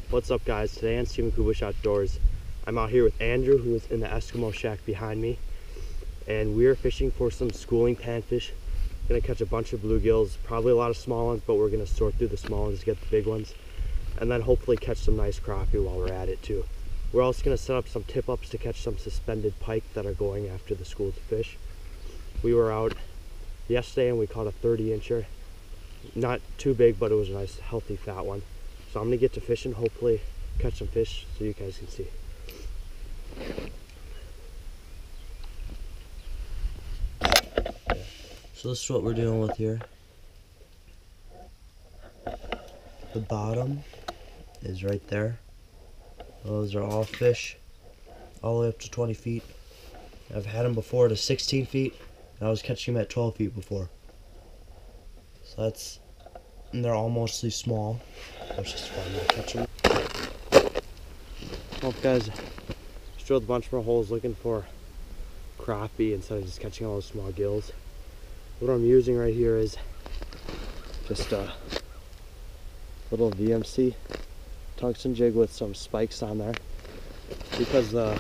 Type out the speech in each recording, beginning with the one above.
What's up, guys? Today on Stephen Kubush Outdoors, I'm out here with Andrew, who is in the Eskimo shack behind me, and we are fishing for some schooling panfish. Gonna catch a bunch of bluegills, probably a lot of small ones, but we're gonna sort through the small ones to get the big ones, and then hopefully catch some nice crappie while we're at it too. We're also gonna set up some tip-ups to catch some suspended pike that are going after the school to fish. We were out yesterday and we caught a 30-incher. Not too big, but it was a nice, healthy, fat one. So I'm gonna get to fishing, hopefully catch some fish so you guys can see. So this is what we're dealing with here. The bottom is right there. Those are all fish, all the way up to 20 feet. I've had them before to 16 feet, and I was catching them at 12 feet before. So that's, and they're all mostly small. It's just fun to catch them. Well, guys, just drilled a bunch more holes looking for crappie instead of just catching all those small gills. What I'm using right here is just a little VMC tungsten jig with some spikes on there, because the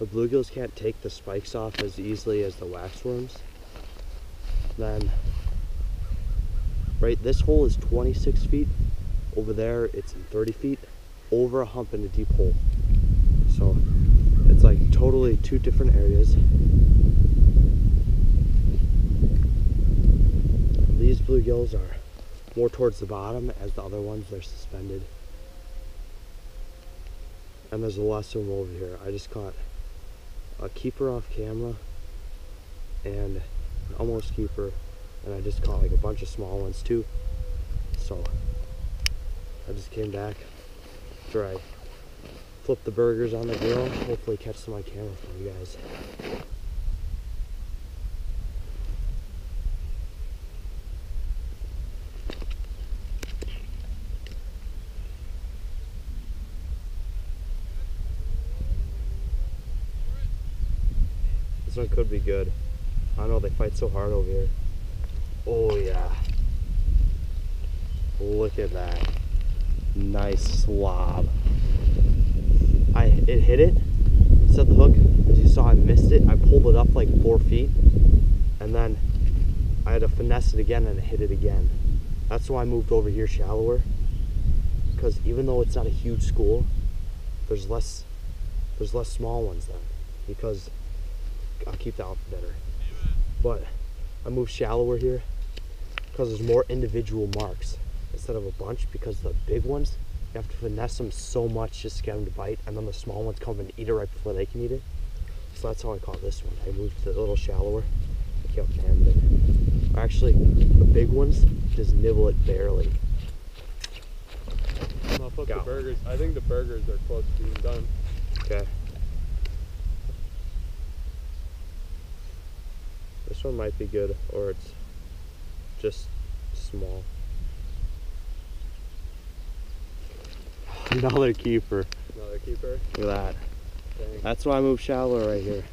bluegills can't take the spikes off as easily as the waxworms. Then right, this hole is 26 feet. Over there, it's in 30 feet, over a hump in a deep hole. So it's like totally two different areas. These bluegills are more towards the bottom, as the other ones, they're suspended. And there's a lesser one over here. I just caught a keeper off camera and an almost keeper, and I just caught like a bunch of small ones too. So I just came back after I flipped the burgers on the grill, hopefully catch some on camera for you guys. This one could be good. I don't know, they fight so hard over here. Oh yeah. Look at that. Nice slob. It hit it, set the hook. As you saw, I missed it. I pulled it up like 4 feet, and then I had to finesse it again and it hit it again. That's why I moved over here shallower, because even though it's not a huge school, there's less small ones then, because I'll keep that better. But I moved shallower here because there's more individual marks instead of a bunch, because the big ones, you have to finesse them so much just to get them to bite, and then the small ones come and eat it right before they can eat it. So that's how I caught this one. I moved it a little shallower. I kept hamming it. Actually, the big ones just nibble it barely. I'll flip the burgers. I think the burgers are close to being done. Okay. This one might be good, or it's just small. Another keeper. Another keeper. Look at that. Dang. That's why I moved shallow right here.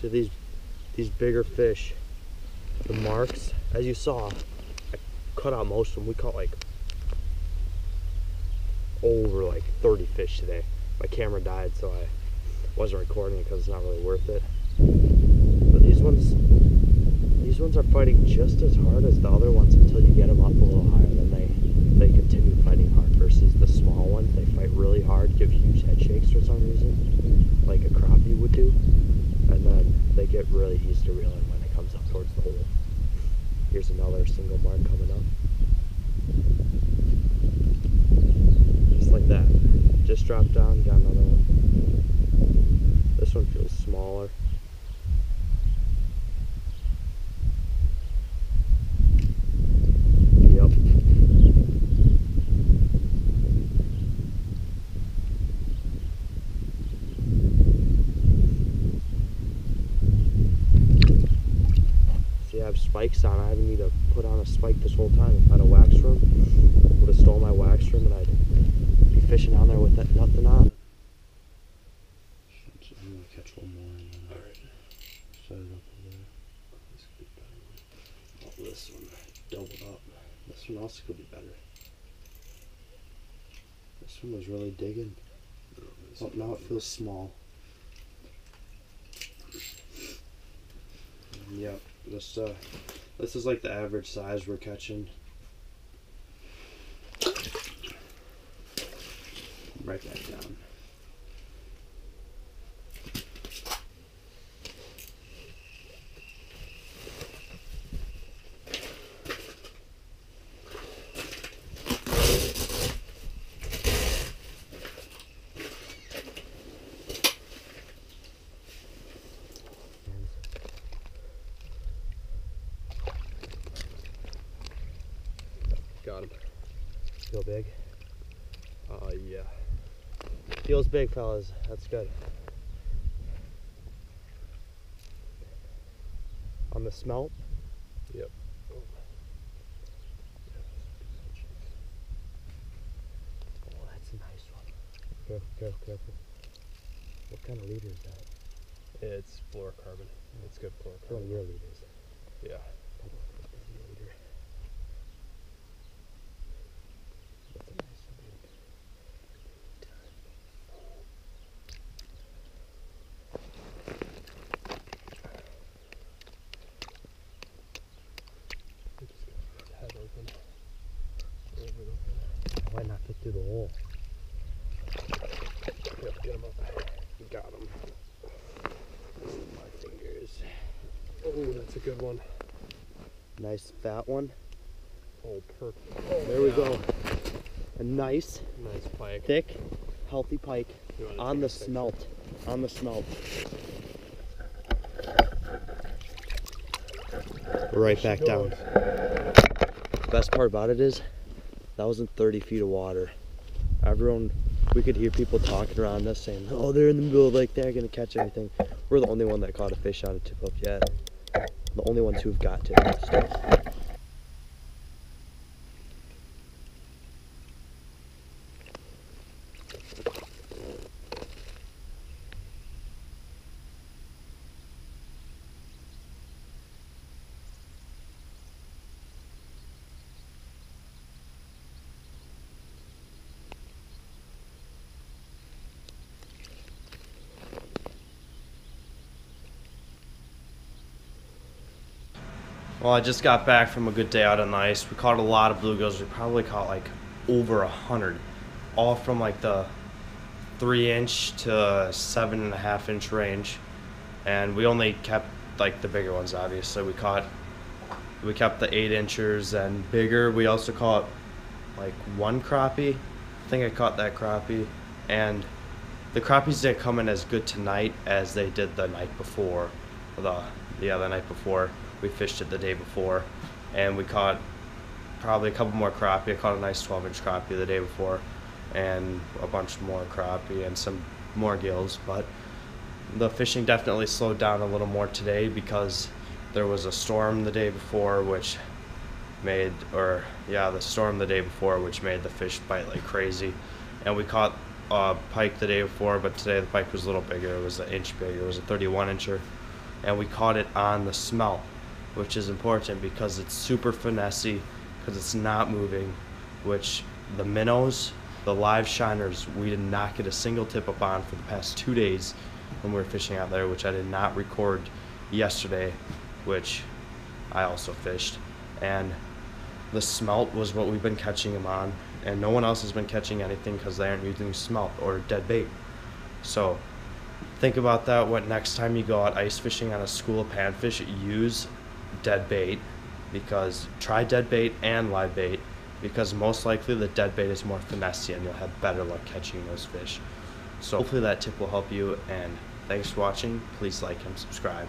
So these bigger fish, the marks, as you saw, I cut out most of them. We caught like over like 30 fish today. My camera died, so I wasn't recording it because it's not really worth it. But these ones are fighting just as hard as the other ones until you get them up a little higher. Then they continue fighting hard, versus the small ones. They fight really hard, give huge head shakes for some reason, like a crappie would do, and then they get really easy to reel in when it comes up towards the hole. Here's another single mark coming up. Just like that. Just dropped down, got another one. This one feels smaller. Yep. See, I have spikes on. I haven't need to put on a spike this whole time. If I had a wax room, would have stole my wax room and I'd be fishing down there with that nothing on. I'm gonna catch one more and then Alright. set it up over there. This could be better. Oh, this one doubled up. This one also could be better. This one was really digging. Oh, now it feels small. Yep, this is like the average size we're catching. Right back down. Got him. Feel big? Yeah. Feels big, fellas. That's good. On the smelt? Yep. Oh, that's a nice one. Careful, careful, careful. What kind of leader is that? It's fluorocarbon. It's good One of fluorocarbon. your leaders. Yeah. That looks like a busy leader. That's a nice one, dude. Just got his head open. Over the Why not fit through the hole? Yep, get him up. Got him. My fingers. Oh, that's a good one. Nice fat one. Oh, perfect. There we go. A nice, Nice pike. thick, healthy pike You wanna on take the a picture? smelt. On the smelt. Right back down. Best part about it is that was in 30 feet of water. Everyone, we could hear people talking around us saying, oh, they're in the middle of the lake, they're gonna catch anything. We're the only one that caught a fish on a tip up yet. The only ones who've got tip up stuff. Well, I just got back from a good day out on the ice. We caught a lot of bluegills. We probably caught like over 100, all from like the 3-inch to 7.5-inch range, and we only kept like the bigger ones. Obviously, we kept the 8-inchers and bigger. We also caught like one crappie. I think I caught that crappie, and the crappies didn't come in as good tonight as they did the night before. The night before. We fished it the day before, and we caught probably a couple more crappie. I caught a nice 12-inch crappie the day before, and a bunch more crappie and some more gills. But the fishing definitely slowed down a little more today because there was a storm the day before, which made the fish bite like crazy. And we caught a pike the day before, but today the pike was a little bigger. It was an inch bigger. It was a 31-incher, and we caught it on the smelt, which is important because it's super finessey, because it's not moving, which the minnows, the live shiners, we did not get a single tip up on for the past 2 days when we were fishing out there, which I did not record yesterday, which I also fished. And the smelt was what we've been catching them on, and no one else has been catching anything because they aren't using smelt or dead bait. So think about that when next time you go out ice fishing on a school of panfish, use dead bait, because try dead bait and live bait, because most likely the dead bait is more finessey and you'll have better luck catching those fish. So hopefully that tip will help you, and thanks for watching. Please like and subscribe.